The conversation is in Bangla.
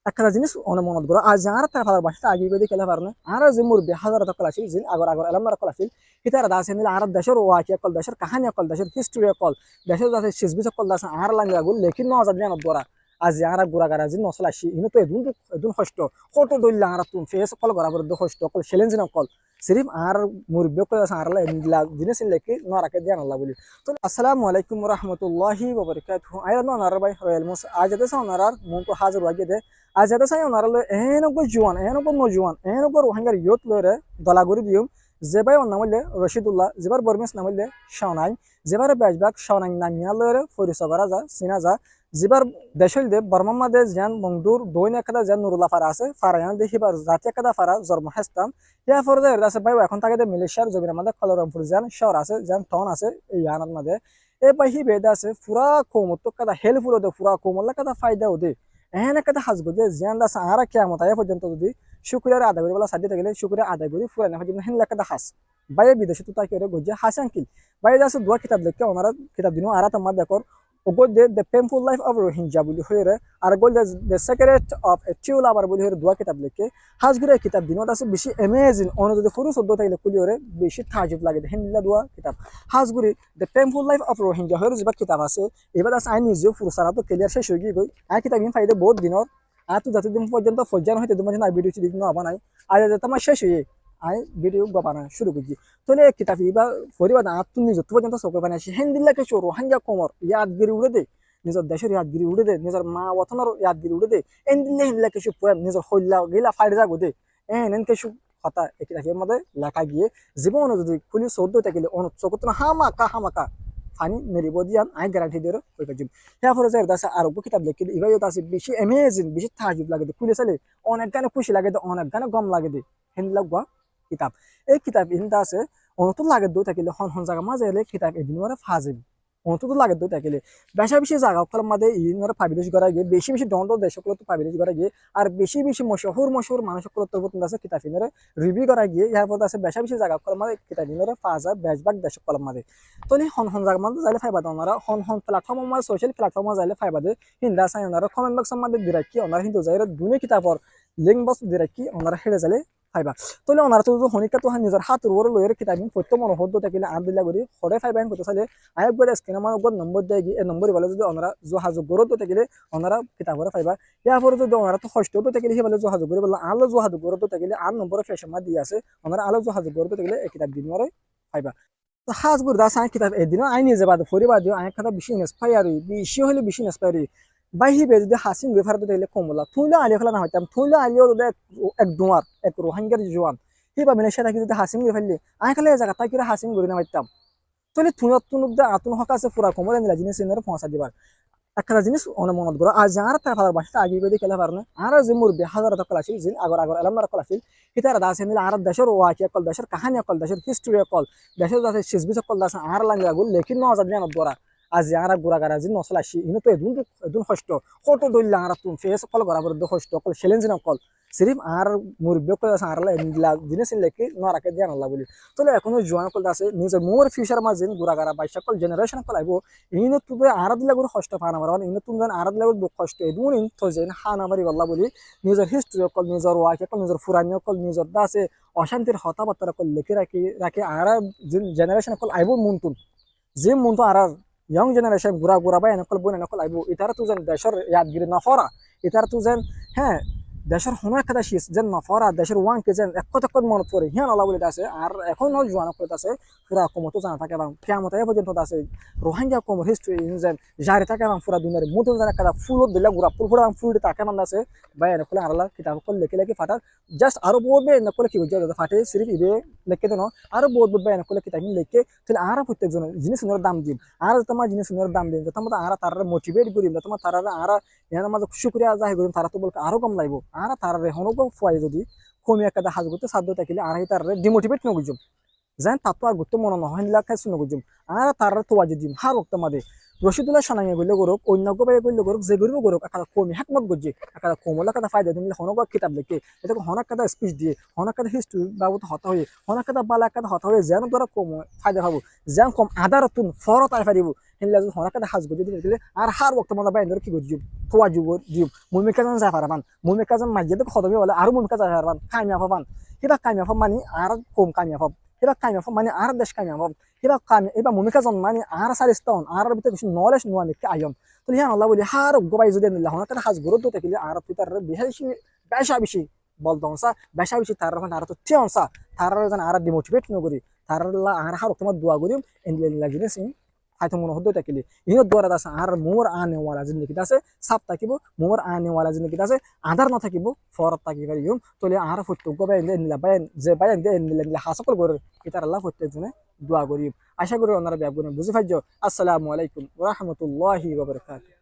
একটা জিনিস অনেক মনত করো আর যারা তার ভালো বাসা আগে করে খেলে পারে না আর যে মুরব্বী হাজার কল আসিল যে আগর আগর এলাম কল আসিল ইতারা দাসে নিলে আর দেশের ওয়াকি কল দেশের কাহানি কল দেশের হিস্ট্রি কল দেশের দাসে শিসবিস কল দাস আর লাগে আগুন লেখিন নজার জানা দরা আজ যারা গুড়া গারা যে নসল আসি ইনো তো এদুন কষ্ট কত দইলা আর তুমি ফেস কল বরাবর কষ্ট কল চ্যালেঞ্জ না কল সিরিফ আর মুরব্বী কল আর জিনিস লেখি নরাকে জানা আল্লাহ বলি তো আসসালামু আলাইকুম ওয়া রাহমাতুল্লাহি ওয়া বারাকাতুহু আয়ানো নারার ভাই রয়্যাল মুস আজ দেশে নারার মন তো হাজির ওয়াগে দে আজ এটা চাই ওনারা এনেকো জোয়ান এনেকো নজোয়ান এনেকো রোহিঙ্গার ইয়ত লরে দলাগুড়ি দিম যেবাই ওর নাম হইলে রশিদুল্লাহ যেবার বর্মিস নাম হইলে শাওনাই যেবার বেশবাগ শাওনাই নামিয়া লরে ফরিসগরা যা সিনা যা যেবার দেশ হইলে বর্মার মাঝে যেন বংদুর দৈন একটা যেন নুরুল্লাহ ফারা আছে ফারায়ান দেখিবার জাতি একটা ফারা জন্ম হেস্তাম ইয়া ফরজে আছে ভাই এখন থাকে মিলেশিয়ার জমির মধ্যে খলরমপুর যেন শহর আছে যেন টন আছে এই ইয়ানার মাঝে এ পাহি বেদা আছে পুরা কোমত কাদা হেল্পফুল ওদের পুরা কোমল কাদা ফায়দা ওদের এহেন একটা হাসবো যে জিয়ান দাস আর কেমন আয় পর্যন্ত যদি শুক্রিয়ার আদায় করি বলা সাথে গেলে শুক্রিয়া আদায় করি ফুরাই না পর্যন্ত হেন লেখা হাস বাইরে বিদেশে তো তাকে গজ্জে হাস আঙ্কিল বাইরে আছে দোয়া কিতাব লিখে ওনারা কিতাব দিন আর তোমার দেখর ওগো the painful life of Rohingya বলি হয়ে আর গোল the secret of a true lover বলি হয়ে দোয়া কিতাব লিখে হাসগুরে কিতাব দিন আছে বেশি অ্যামেজিং অন্য যদি ফুরু সদ্য থাকলে কুলি হরে বেশি তাজিব লাগে হেনলা দোয়া কিতাব হাসগুরি the painful life of Rohingya হয়ে যেবা কিতাব আছে এবার আছে আই নিজেও ফুরসারা তো ক্লিয়ার শেষ হয়ে গই আই কিতাব দিন ফাইদে বহুত দিনের আর তো যতদিন পর্যন্ত ফজ্জান হইতে তোমার না ভিডিও চিড়ি না বানাই আর তোমার শেষ হয়ে আই ভিডিও বানানো শুরু করছি তাহলে কিতাব এবার পরিবার আর তুমি যত পর্যন্ত চোখ বানাইছি হেন্দিল্লাকে চোর হাঙ্গা কোমর ইয়াদগিরি উড়ে দে নিজের দেশের ইয়াদগিরি উড়ে দে নিজের মা ওতনের ইয়াদগিরি উড়ে দে এন্দিল্লা হেন্দিল্লা কিছু পোয়েম নিজের হইলা গেলা ফাইডে যাগো দে এন কিছু কথা এই কিতাবের মধ্যে লেখা গিয়ে জীবন যদি খুলি চৌদ্দ থাকিলে অন চোখত হামাকা ফানি মেরিব দিয়ান আই গ্যারান্টি দিয়ে ওই কাজ হ্যাঁ ফলে যাই দাসা আর কিতাব লিখে এবার আছে বেশি অ্যামেজিং বেশি তাজিব লাগে দে খুলে চালে অনেক গানে খুশি লাগে দে অনেক গানে গম লাগে দে হেন্দিল্লা গুয়া কিতাব এই কিতাব ইনটা আছে অনতুন লাগে দই থাকিলে হন হন জায়গা মাঝে এলে কিতাব এদিন ওরা ফাজিল অনতুন লাগে দই থাকিলে বেশা বেশি জায়গা কলম মাঝে ইনরা পাবিলিশ করা গিয়ে বেশি বেশি দন্ড দেশগুলো তো পাবিলিশ করা গিয়ে আর বেশি বেশি মশহুর মানুষগুলো তো আছে কিতাব ইনরা রিভিউ করা গিয়ে ইয়ার পর আছে বেশা বেশি জায়গা কলম মাঝে কিতাব ইনরা ফাজা বেশবাগ দেশ কলম মাঝে তো হন হন জায়গা মাঝে যাইলে ফাইবা ওনারা হন হন প্ল্যাটফর্ম মাঝে সোশ্যাল প্ল্যাটফর্ম মাঝে যাইলে ফাইবা দে হিন্দা সাই ওনারা কমেন্ট বক্স মাঝে দিরাকি ওনারা হিন্দু যাইরা দুনে কিতাবর লিঙ্ক বক্স দিরাকি ওনারা হেরে যাইলে ফাইবা তাহলে ওনারা তো হনিকা তো নিজের হাতের ওর লয়ের কিতাব পড়তে মনে হতো থাকিলে আনবিল্লা করি হরে ফাইবা করতে চাইলে আয়োগ করে স্ক্রিন আমার উপর নম্বর দেয় গিয়ে এই নম্বর বলে যদি ওনারা যোগাযোগ করতে থাকিলে ওনারা কিতাব করে ফাইবা ইয়ার পরে যদি ওনারা তো কষ্ট হতে থাকিলে বলে যোগাযোগ করে বলে আলো যোগাযোগ করতে থাকিলে আর নম্বরে ফেশন মা দিয়ে আছে ওনারা আলো যোগাযোগ করতে থাকিলে এই কিতাব দিন মরে ফাইবা তো হাজগুর দাস আই কিতাব এদিনও আই নিজে বাদ ফরিবা দিও আই কথা বেশি ইন্সপায়ার বেশি হলে বেশি ইন্সপায়ার বাইহিবে যদি হাসিন বেফার তো দিলে কমলা থুইলো আলিও খেলা না হইতাম থুইলো আলিও যদি এক ডুমার এক রোহিঙ্গার জোয়ান হিবা মিলেশিয়া থাকি যদি হাসিন বেফারলি আই খেলে জায়গা তাই করে হাসিন করি না হইতাম তাহলে থুইলো তুনুক দে আতুন হক আছে পুরা কমলে নিলা জিনিস এনে পৌঁছা দিবার একটা জিনিস অনেক মনত করো আর যারা তার ভালো বাসা আগে করে খেলে পারে না আর যে মুরব্বী হাজার কল আসিল যে আগর আগর এলাম কল আসিল ইতারা দাসে নিলে আর দেশের ওয়াকি কল দেশের কাহানি কল দেশের হিস্ট্রি কল দেশের দাসে শিসবিস কল দাস আর লাগে আগুন লেখিন নজার জানা দরা আজ যারা গুড়া গারা যে নসল আসি ইনো তো এদুন কষ্ট কত দইলা আর তুমি ফেস কল বরাবর কষ্ট কল চ্যালেঞ্জ না কল সিরিফ আর মুরব্বী কল আছে আর জিনিস লেখি নরাকে দিয়ে আল্লাহ বলি তাহলে এখনো জোয়ান কল আছে নিজের মোর ফিউচার মাঝে গুড়া গারা বাইশা কল জেনারেশন কল আইব ইনো তুমি আর দিলা করে কষ্ট পান আমার ইনো তুমি আর দিলা করে কষ্ট এদুন ইন তো যেন হান আমারই আল্লাহ বলি নিজের হিস্ট্রি কল নিজের ওয়াকি কল নিজের ফুরানি কল নিজের দাসে অশান্তির হতাবার্তা কল লিখে রাখি আর জেনারেশন কল আইব মনতুন যে মনতো আর ইয়ং জেনারেশন গুড়া বা এনেকল বই এনেকল আইব ইতারা তো যেন দেশের ইয়াদগিরি নফরা ইতারা তো যেন হ্যাঁ দেশের হনো একটা শীষ যেন নফরা দেশের ওয়ানকে যেন এক মনত পড়ে হিয়ান আল্লাহ বলে আছে আর এখন জোয়ান করে আছে পুরা কমতো জানা থাকে এবং কেমত এ পর্যন্ত আছে রোহিঙ্গা কম হিস্ট্রি যেন জারি থাকে এবং পুরা দুনিয়ার মতন যেন একটা ফুলত দিলে গুড়া ফুল ফুলটি তাকে মান আছে বা এনেকলে আল্লাহ কিতাব কল লেখে ফাটার জাস্ট আরো বহুত এনেকলে কি বুঝছে ফাটে সিরিফ ইবে লেখে দেন আরো বহুত এনেকলে কিতাব লেখে তাহলে আর প্রত্যেকজন জিনিস দাম দিন আর তোমার জিনিস দাম দিন তোমার আর তারা মোটিভেট করি তোমার তারা আর এর মাঝে শুক্রিয়া যাই করি তারা তো বলতে আরো কম লাগবো আর তারা রেহনো ফুয়াই যদি কমি একটা হাজ করতে সাধ্য থাকিলে আর তার ডিমোটিভেট নগুজম যেন তার তো আর গুরুত্ব মনে নহয় নিলা খাইছো নগুজম আর তার তোয়া যদি হার রক্ত মাদে রশিদুল্লাহ সানাঙ্গে গইলে গরুক অন্য গোবাই গইলে গরুক যে গরিব গরুক একটা কমি হাকমত গজ্জি একটা কমলা কাটা ফায়দা তুমি হনক কিতাব লিখে এটা হনক কাটা স্পিচ দিয়ে হনক কাটা হিস্ট্রি বাবদ হতা হয়ে হনক কাটা বালা কাটা হতা হয়ে যেন তোরা কম ফায়দা পাবো যেন কম আদার তুন ফরত আই পারিব হেনলা যদি হনক কাটা হাজ গজ্জি দিলে আর হার ওক্ত মনে বাইন্দর কি গজ্জি থোয়া যুগ দিও মুমিকা জন যা পারবান মুমিকা জন মাঝে তো খদমি বলে আর মুমিকা যা পারবান কামিয়া পাবান কিবা কামিয়া পাব মানে আর কম কামিয়া পাব কিবা কামিয়া পাব মানে আর দেশ কামিয়া পাব কিবা কামি এবার মুমিকা জন মানে আর সারিস্তান আর ভিতরে কিছু নলেজ নোয়া মিকে আয়ম তো হিয়ান আল্লাহ বলি হার গোবাই যদি নিলা হন কাটা হাজ গরু তো তেকিলে আর পিতার বেশি বেশি বলদংসা বেশি তার আর তো টিয়নসা তার যেন আর ডিমোটিভেট নগরি তার আর হার তোমার দোয়া করি এন্ডিলেন লাগিনেস হয়তো মনে হতো তাকিলে ইনো দোয়ারা আছে আর মোর আনে ওয়ালা জিন্দগি আছে সাপ থাকিব মোর আনে ওয়ালা জিন্দগি আছে আধার না থাকিব ফরত থাকিব ইউম তোলে আর ফটো গোবাই নিলা বায়ান যে বায়ান দে নিলা হাসকল করে এটার আল্লাহ প্রত্যেকজনে দোয়া করি আশা করি ওনারা ব্যাগ বুঝে পাইছো আসসালামু আলাইকুম ওয়া রাহমাতুল্লাহি ওয়া বারাকাতুহু